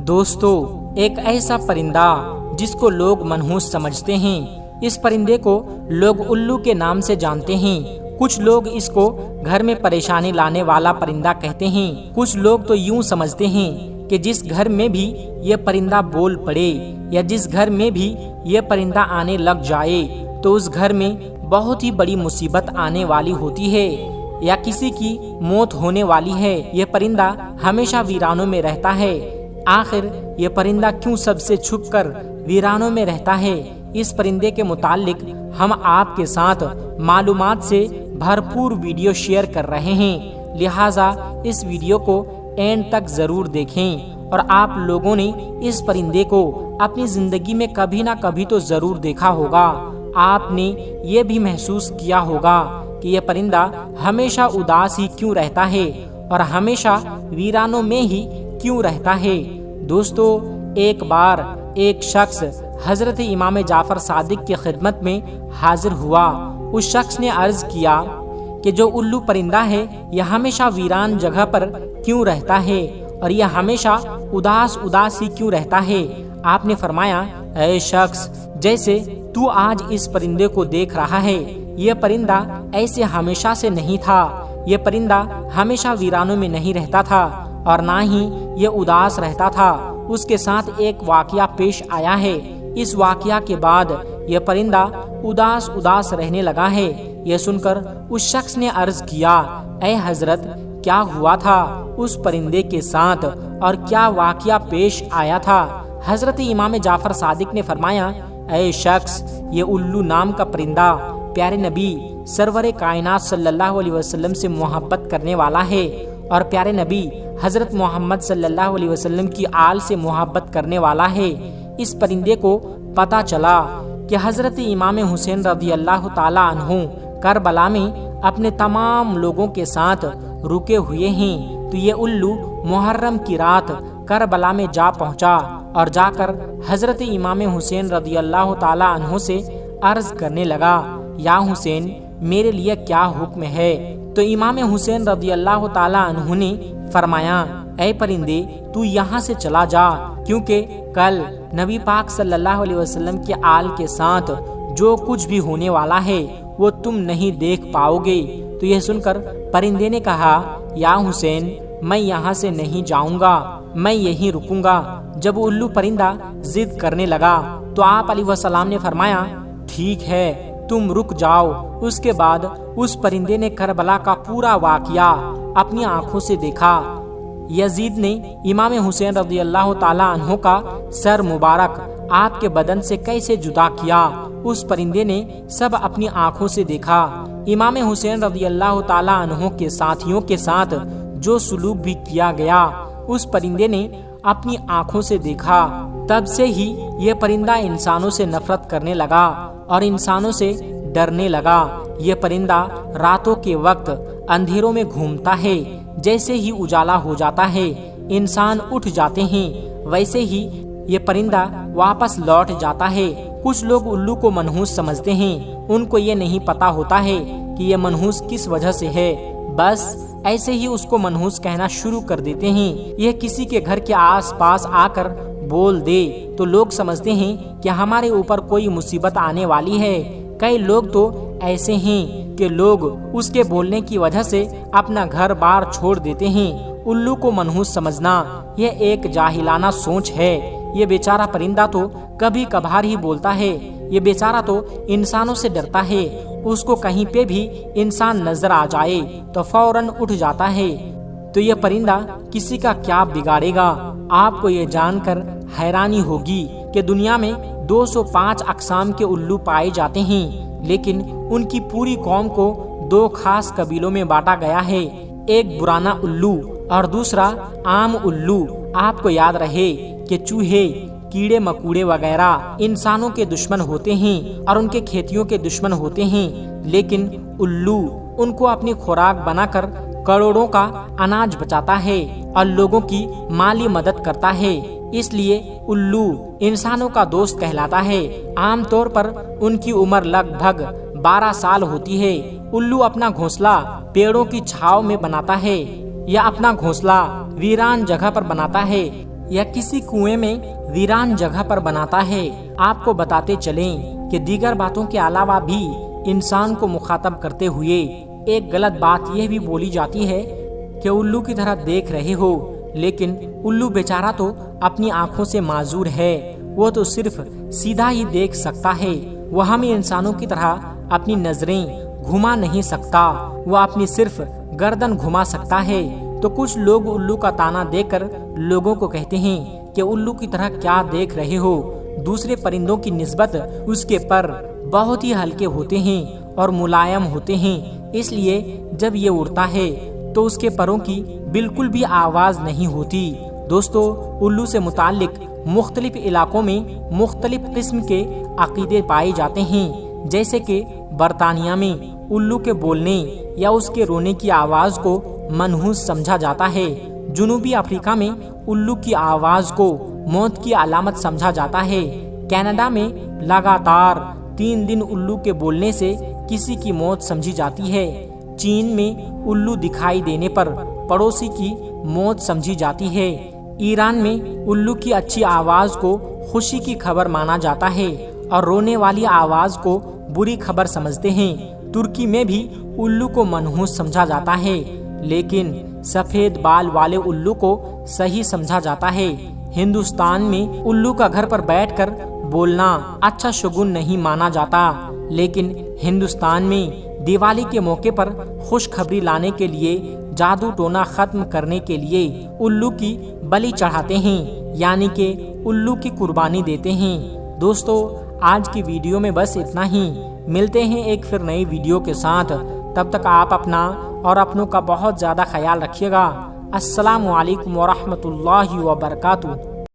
دوستو، ایک ایسا پرندہ جس کو لوگ منحوس سمجھتے ہیں، اس پرندے کو لوگ الو کے نام سے جانتے ہیں۔ کچھ لوگ اس کو گھر میں پریشانی لانے والا پرندہ کہتے ہیں۔ کچھ لوگ تو یوں سمجھتے ہیں کہ جس گھر میں بھی یہ پرندہ بول پڑے یا جس گھر میں بھی یہ پرندہ آنے لگ جائے تو اس گھر میں بہت ہی بڑی مصیبت آنے والی ہوتی ہے یا کسی کی موت ہونے والی ہے۔ یہ پرندہ ہمیشہ ویرانوں میں رہتا ہے۔ آخر یہ پرندہ کیوں سب سے چھپ کر ویرانوں میں رہتا ہے؟ اس پرندے کے متعلق ہم آپ کے ساتھ معلومات سے بھرپور ویڈیو شیئر کر رہے ہیں، لہٰذا اس ویڈیو کو اینڈ تک ضرور دیکھیں۔ اور آپ لوگوں نے اس پرندے کو اپنی زندگی میں کبھی نہ کبھی تو ضرور دیکھا ہوگا۔ آپ نے یہ بھی محسوس کیا ہوگا کہ یہ پرندہ ہمیشہ اداس ہی کیوں رہتا ہے اور ہمیشہ ویرانوں میں ہی کیوں رہتا ہے۔ دوستو، ایک بار ایک شخص حضرت امام جعفر صادق کی خدمت میں حاضر ہوا۔ اس شخص نے عرض کیا کہ جو الو پرندہ ہے یہ ہمیشہ ویران جگہ پر کیوں رہتا ہے اور یہ ہمیشہ اداس ہی کیوں رہتا ہے؟ آپ نے فرمایا، اے شخص، جیسے تو آج اس پرندے کو دیکھ رہا ہے، یہ پرندہ ایسے ہمیشہ سے نہیں تھا۔ یہ پرندہ ہمیشہ ویرانوں میں نہیں رہتا تھا اور نہ ہی یہ اداس رہتا تھا۔ اس کے ساتھ ایک واقعہ پیش آیا ہے۔ اس واقعہ کے بعد یہ پرندہ اداس رہنے لگا ہے۔ یہ سن کر اس شخص نے عرض کیا، اے حضرت، کیا ہوا تھا اس پرندے کے ساتھ اور کیا واقعہ پیش آیا تھا؟ حضرت امام جعفر صادق نے فرمایا، اے شخص، یہ الو نام کا پرندہ پیارے نبی سرور کائنات صلی اللہ علیہ وسلم سے محبت کرنے والا ہے اور پیارے نبی حضرت محمد صلی اللہ علیہ وسلم کی آل سے محبت کرنے والا ہے۔ اس پرندے کو پتہ چلا کہ حضرت امام حسین رضی اللہ تعالیٰ عنہ کربلا میں اپنے تمام لوگوں کے ساتھ رکے ہوئے ہیں، تو یہ الو محرم کی رات کربلا میں جا پہنچا اور جا کر حضرت امام حسین رضی اللہ تعالیٰ عنہ سے عرض کرنے لگا، یا حسین، میرے لیے کیا حکم ہے؟ تو امام حسین رضی اللہ تعالیٰ عنہ نے فرمایا، اے پرندے، تو یہاں سے چلا جا، کیونکہ کل نبی پاک صلی اللہ علیہ وسلم کے آل کے ساتھ جو کچھ بھی ہونے والا ہے وہ تم نہیں دیکھ پاؤ گے۔ تو یہ سن کر پرندے نے کہا، یا حسین، میں یہاں سے نہیں جاؤں گا، میں یہیں رکوں گا۔ جب الو پرندہ ضد کرنے لگا تو آپ علیہ السلام نے فرمایا، ٹھیک ہے، تم رک جاؤ۔ اس کے بعد اس پرندے نے کربلا کا پورا واقعہ اپنی آنکھوں سے دیکھا۔ یزید نے امام حسین رضی اللہ تعالیٰ عنہ کا سر مبارک آپ کے بدن سے کیسے جدا کیا، اس پرندے نے سب اپنی آنکھوں سے دیکھا۔ امام حسین رضی اللہ تعالیٰ عنہ کے ساتھیوں کے ساتھ جو سلوک بھی کیا گیا اس پرندے نے اپنی آنکھوں سے دیکھا۔ تب سے ہی یہ پرندہ انسانوں سے نفرت کرنے لگا اور انسانوں سے ڈرنے لگا۔ یہ پرندہ راتوں کے وقت اندھیروں میں گھومتا ہے، جیسے ہی اجالا ہو جاتا ہے انسان اٹھ جاتے ہیں، ویسے ہی یہ پرندہ واپس لوٹ جاتا ہے۔ کچھ لوگ الو کو منحوس سمجھتے ہیں، ان کو یہ نہیں پتا ہوتا ہے کہ یہ منحوس کس وجہ سے ہے، بس ایسے ہی اس کو منحوس کہنا شروع کر دیتے ہیں۔ یہ کسی کے گھر کے آس پاس آ کر بول دے تو لوگ سمجھتے ہیں کہ ہمارے اوپر کوئی مصیبت آنے والی ہے۔ کئی لوگ تو ایسے ہیں کہ لوگ اس کے بولنے کی وجہ سے اپنا گھر بار چھوڑ دیتے ہیں۔ الو کو منحوس سمجھنا یہ ایک جاہلانہ سوچ ہے۔ یہ بیچارہ پرندہ تو کبھی کبھار ہی بولتا ہے، یہ بیچارہ تو انسانوں سے ڈرتا ہے، اس کو کہیں پہ بھی انسان نظر آ جائے تو فوراً اٹھ جاتا ہے۔ تو یہ پرندہ کسی کا کیا بگاڑے گا؟ آپ کو یہ جان کر حیرانی ہوگی کہ دنیا میں 205 اقسام کے الو پائے جاتے ہیں، لیکن ان کی پوری قوم کو دو خاص قبیلوں میں بانٹا گیا ہے، ایک برانا الو اور دوسرا عام الو۔ آپ کو یاد رہے کہ چوہے، کیڑے مکوڑے وغیرہ انسانوں کے دشمن ہوتے ہیں اور ان کے کھیتیوں کے دشمن ہوتے ہیں، لیکن الو ان کو اپنی خوراک بنا کر کروڑوں کا اناج بچاتا ہے اور لوگوں کی مالی مدد کرتا ہے۔ اس لیے الو انسانوں کا دوست کہلاتا ہے۔ عام طور پر ان کی عمر لگ بھگ 12 سال ہوتی ہے۔ الو اپنا گھونسلہ پیڑوں کی چھاؤں میں بناتا ہے یا اپنا گھونسلہ ویران جگہ پر بناتا ہے۔ یا کسی کنویں میں ویران جگہ پر بناتا ہے۔ آپ کو بتاتے چلیں کہ دیگر باتوں کے علاوہ بھی انسان کو مخاطب کرتے ہوئے ایک غلط بات یہ بھی بولی جاتی ہے کہ الو کی طرح دیکھ رہے ہو، لیکن الو بیچارہ تو اپنی آنکھوں سے معذور ہے، وہ تو صرف سیدھا ہی دیکھ سکتا ہے، وہ ہمیں انسانوں کی طرح اپنی نظریں گھما نہیں سکتا، وہ اپنی صرف گردن گھما سکتا ہے۔ تو کچھ لوگ الو کا تانا دے کر لوگوں کو کہتے ہیں کہ الو کی طرح کیا دیکھ رہے ہو، دوسرے پرندوں کی نسبت اس کے پر بہت ہی ہلکے ہوتے ہیں اور ملائم ہوتے ہیں، اس لیے جب یہ اڑتا ہے تو اس کے پروں کی بالکل بھی آواز نہیں ہوتی۔ دوستو، الو سے متعلق مختلف علاقوں میں مختلف قسم کے عقیدے پائے جاتے ہیں، جیسے کہ برطانیہ میں الو کے بولنے یا اس کے رونے کی آواز کو منحوس سمجھا جاتا ہے، جنوبی افریقہ میں الو کی آواز کو موت کی علامت سمجھا جاتا ہے، کینیڈا میں لگاتار 3 دن الو کے بولنے سے کسی کی موت سمجھی جاتی ہے، چین میں الو دکھائی دینے پر پڑوسی کی موت سمجھی جاتی ہے، ایران میں الو کی اچھی آواز کو خوشی کی خبر مانا جاتا ہے اور رونے والی آواز کو بری خبر سمجھتے ہیں، ترکی میں بھی الو کو منحوس سمجھا جاتا ہے، لیکن سفید بال والے الو کو صحیح سمجھا جاتا ہے، ہندوستان میں الو کا گھر پر بیٹھ کر بولنا اچھا شگون نہیں مانا جاتا، لیکن ہندوستان میں دیوالی کے موقع پر خوشخبری لانے کے لیے جادو ٹونا ختم کرنے کے لیے الو کی بلی چڑھاتے ہیں، یعنی کہ الو کی قربانی دیتے ہیں۔ دوستو، آج کی ویڈیو میں بس اتنا ہی، ملتے ہیں ایک پھر نئی ویڈیو کے ساتھ، تب تک آپ اپنا اور اپنوں کا بہت زیادہ خیال رکھیے گا۔ السلام علیکم ورحمۃ اللہ وبرکاتہ۔